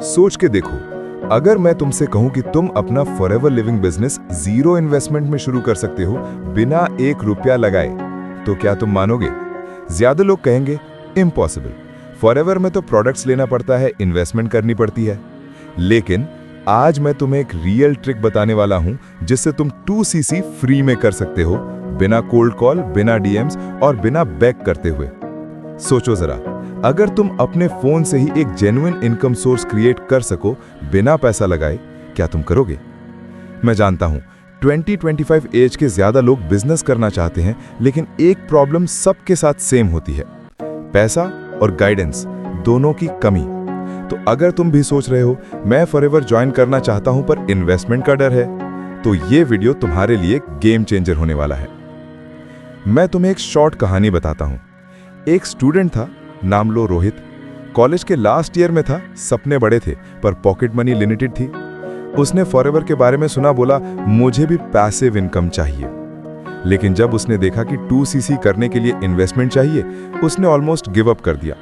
सोच के देखो, अगर मैं तुमसे कहूं कि तुम अपना फॉरएवर लिविंग बिजनेस 0 इन्वेस्टमेंट में शुरू कर सकते हो बिना 1 रुपया लगाए, तो क्या तुम मानोगे? ज्यादा लोग कहेंगे इम्पॉसिबल, फॉरएवर में तो प्रोडक्ट्स लेना पड़ता है, इन्वेस्टमेंट करनी पड़ती है। लेकिन आज मैं तुम्हें एक रियल ट्रिक बताने वाला हूं जिससे तुम 2cc फ्री में कर सकते हो, बिना कोल्ड कॉल, बिना डीएम्स और बिना बैक करते हुए। सोचो जरा, अगर तुम अपने फोन से ही एक जेन्युइन इनकम सोर्स क्रिएट कर सको बिना पैसा लगाए, क्या तुम करोगे? मैं जानता हूं 20-25 एज के ज्यादा लोग बिजनेस करना चाहते हैं, लेकिन एक प्रॉब्लम सबके साथ सेम होती है, पैसा और गाइडेंस दोनों की कमी। तो अगर तुम भी सोच रहे हो मैं फॉरएवर ज्वाइन करना चाहता हूं पर इन्वेस्टमेंट का डर है, तो ये वीडियो तुम्हारे लिए गेम चेंजर होने वाला है। मैं तुम्हें एक शॉर्ट कहानी बताता हूं। एक स्टूडेंट था, नाम लो रोहित। कॉलेज के लास्ट ईयर में था, सपने बड़े थे पर पॉकेट मनी लिमिटेड थी। उसने फॉरएवर के बारे में सुना, बोला मुझे भी पैसिव इनकम चाहिए। लेकिन जब उसने देखा कि 2cc करने के लिए इन्वेस्टमेंट चाहिए, उसने ऑलमोस्ट गिव अप कर दिया।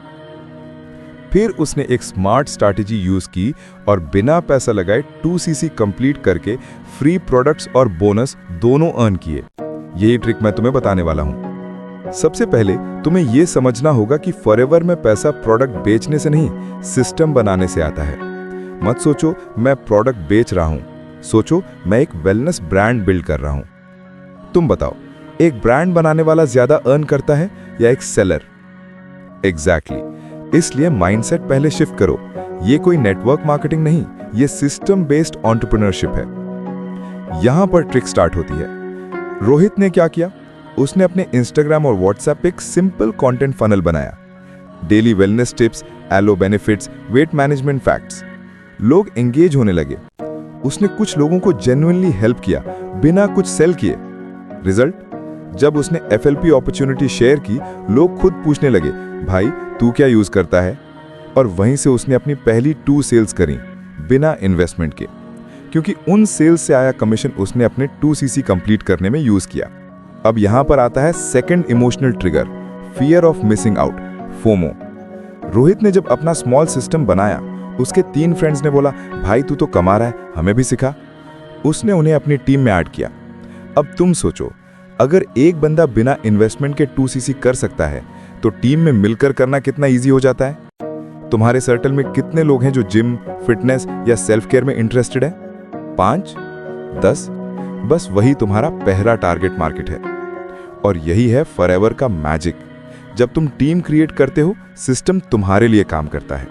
फिर उसने एक स्मार्ट स्ट्रैटेजी यूज की और बिना पैसा लगाए 2cc कंप्लीट करके फ्री प्रोडक्ट्स और बोनस दोनों अर्न किए। यही ट्रिक मैं तुम्हें बताने वाला हूं। सबसे पहले तुम्हें यह समझना होगा कि फॉरएवर में पैसा प्रोडक्ट बेचने से नहीं, सिस्टम बनाने से आता है। मत सोचो मैं प्रोडक्ट बेच रहा हूं, सोचो मैं एक वेलनेस ब्रांड बिल्ड कर रहा हूं। तुम बताओ, एक ब्रांड बनाने वाला ज्यादा अर्न करता है या एक सेलर? एग्जैक्टली। इसलिए माइंडसेट पहले शिफ्ट करो। ये कोई नेटवर्क मार्केटिंग नहीं, ये सिस्टम बेस्ड एंटरप्रेन्योरशिप है। यहां पर ट्रिक स्टार्ट होती है। रोहित ने क्या किया? उसने अपने इंस्टाग्राम और व्हाट्सएप पे एक सिंपल कंटेंट फनल बनाया। Daily wellness tips, aloe benefits, weight management facts. लोग एंगेज होने लगे। उसने कुछ लोगों को जेन्युइनली हेल्प किया बिना कुछ सेल किए। रिजल्ट? जब उसने एफएलपी अपॉर्चुनिटी शेयर की, लोग खुद पूछने लगे, भाई तू क्या यूज करता है? और वहीं से उसने अपनी पहली 2 सेल्स करी बिना इन्वेस्टमेंट के, क्योंकि उन सेल्स से आया कमीशन उसने अपने 2cc कंप्लीट करने में यूज किया। अब यहां पर आता है second emotional trigger, fear of missing out, FOMO. Rohit ने जब अपना स्मॉल सिस्टम बनाया, उसके 3 फ्रेंड्स ने बोला, भाई तू तो कमा रहा है, हमें भी सिखा। उसने उन्हें अपनी टीम में ऐड किया। अब तुम सोचो, अगर एक बंदा बिना इन्वेस्टमेंट के 2cc कर सकता है, तो टीम में मिलकर करना कितना इजी हो जाता है। तुम्हारे सर्कल में कितने लोग हैं जो जिम, फिटनेस या सेल्फ केयर में इंटरेस्टेड है? 5, 10? बस वही तुम्हारा पहला टारगेट मार्केट है। और यही है फॉरएवर का मैजिक। जब तुम टीम क्रिएट करते हो, सिस्टम तुम्हारे लिए काम करता है।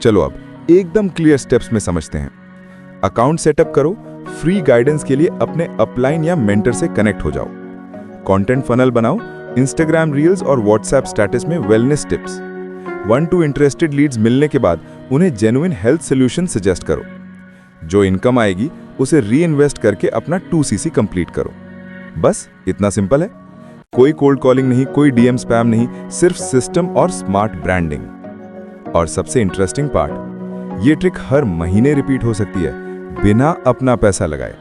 चलो अब एकदम क्लियर स्टेप्स में समझते हैं। अकाउंट सेटअप करो, फ्री गाइडेंस के लिए अपने अपलाइन या मेंटर से कनेक्ट हो जाओ। कंटेंट फनल बनाओ, इंस्टाग्राम रील्स और व्हाट्सएप स्टेटस में वेलनेस टिप्स। 1-2 इंटरेस्टेड लीड्स मिलने के बाद उन्हें जेन्युइन हेल्थ सॉल्यूशन सजेस्ट करो। जो इनकम आएगी उसे री इन्वेस्ट करके अपना 2cc कंप्लीट करो। बस इतना सिंपल है। कोई कोल्ड कॉलिंग नहीं, कोई डीएम स्पैम नहीं, सिर्फ सिस्टम और स्मार्ट ब्रांडिंग। और सबसे इंटरेस्टिंग पार्ट, ये ट्रिक हर महीने रिपीट हो सकती है बिना अपना पैसा लगाए।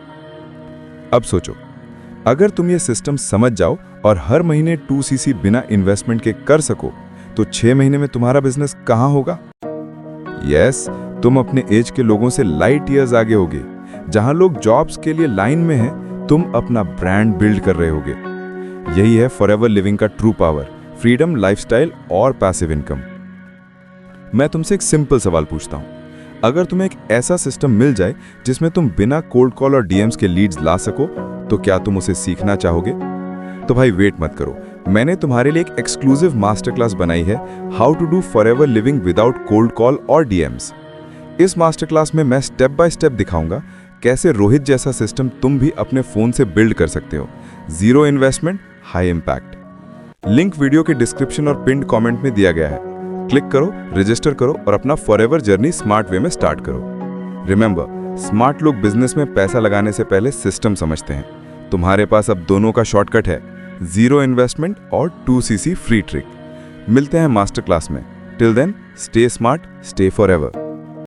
अब सोचो, अगर तुम ये सिस्टम समझ जाओ और हर महीने 2cc बिना इन्वेस्टमेंट के कर सको, तो 6 महीने में तुम्हारा बिजनेस कहां होगा? यस, तुम अपने एज के लोगों से लाइट ईयर्स आगे होगे। जहां लोग जॉब्स के लिए लाइन में हैं, तुम अपना ब्रांड बिल्ड कर रहे होगे। यही है फॉरएवर लिविंग का ट्रू पावर, फ्रीडम, लाइफस्टाइल और पैसिव इनकम। मैं तुमसे एक सिंपल सवाल पूछता हूं, अगर तुम्हें एक ऐसा सिस्टम मिल जाए जिसमें तुम बिना कोल्ड कॉल और डीएम्स के लीड्स ला सको, तो क्या तुम उसे सीखना चाहोगे? तो भाई वेट मत करो, मैंने तुम्हारे लिए एक एक्सक्लूसिव मास्टर क्लास बनाई है, how to do Forever Living without cold call और डीएम्स। इस मास्टर क्लास में मैं स्टेप बाय स्टेप दिखाऊंगा कैसे रोहित जैसा सिस्टम तुम भी अपने फोन से बिल्ड कर सकते हो। 0 investment, high impact. Link video के डिस्क्रिप्शन और पिन्ड कमेंट में दिया गया है। क्लिक करो, रजिस्टर करो और अपना फॉरएवर जर्नी स्मार्ट वे में स्टार्ट करो। रिमेंबर, स्मार्ट लोग बिजनेस में पैसा लगाने से पहले सिस्टम समझते हैं। तुम्हारे पास अब दोनों का शॉर्टकट है, 0 इन्वेस्टमेंट और 2cc फ्री ट्रिक। मिलते हैं मास्टर क्लास में। Till then, stay smart, stay forever.